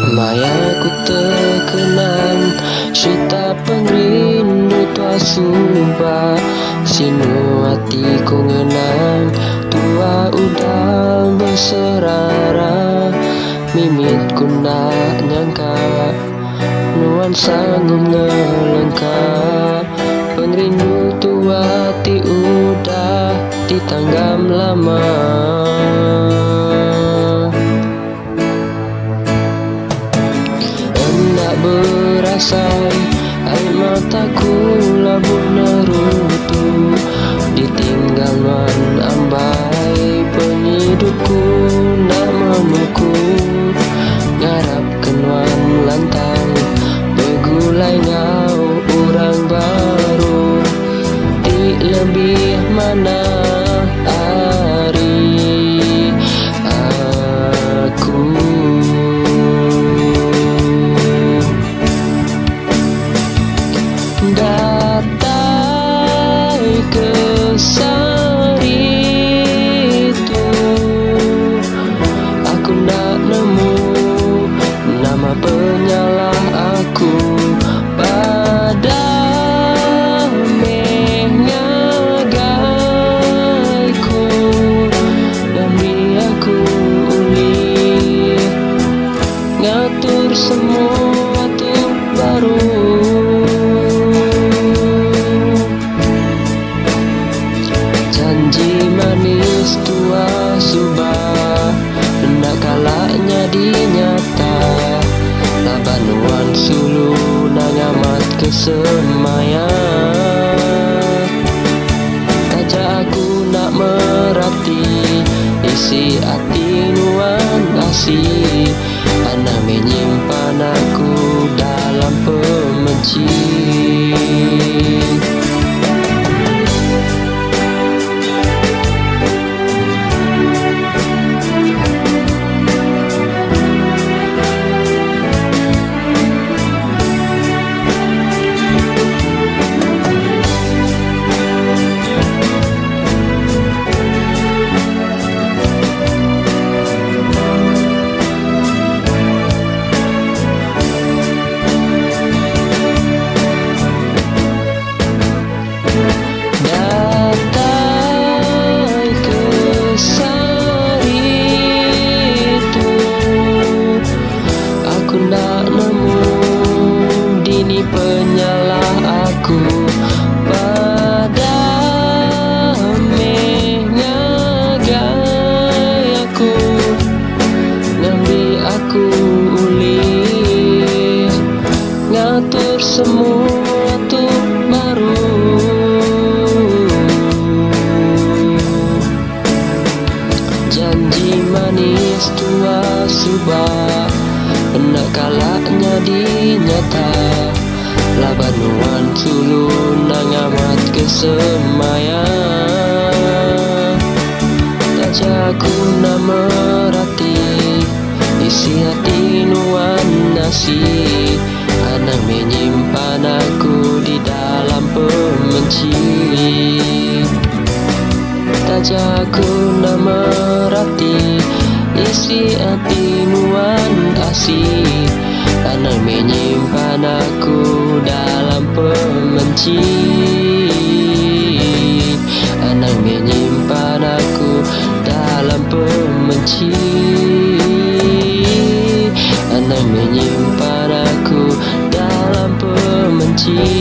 Maya ku terkenang cerita pengrindu tua subah. Sinu hatiku ngenang tua udah berserara. Mimitku nak nyangka nuan sanggup ngelengkap. Pengrindu tua ti udah ditanggam lama. Hendak berasai air mataku labur nerutu. Ditinggal nuan ambai penghidupku nak memuku. Ngarap kenuan lantang begulai ngau orang baru. Di lebih mana hari aku datai ke saritu. Aku nak nemu nama penyalah aku pada mengagaiku. Demi aku uli ngatur semua tu baru. Janji manis tua subah hendak kalanya dinyata. Labanuan sulu nangamat kesemaya. Aja aku nak merati isi hati nuan kasih. Anak menyimpan aku dalam pembenci. Nak nemu dini penyalah aku pada mengagai aku. Ngambil aku uli ngatur semua tu baru. Janji manis tua subah hendak kalanya dinyata. Labanuan sulu nangamat kesemaya. Tajaku nak merati isi hati nuan nasi. Anak menyimpan aku di dalam pembenci. Tajaku nak merati isi hati nuan asih. Anak menyimpan aku dalam pembenci. Anak menyimpan aku dalam pembenci. Anak menyimpan aku dalam pembenci.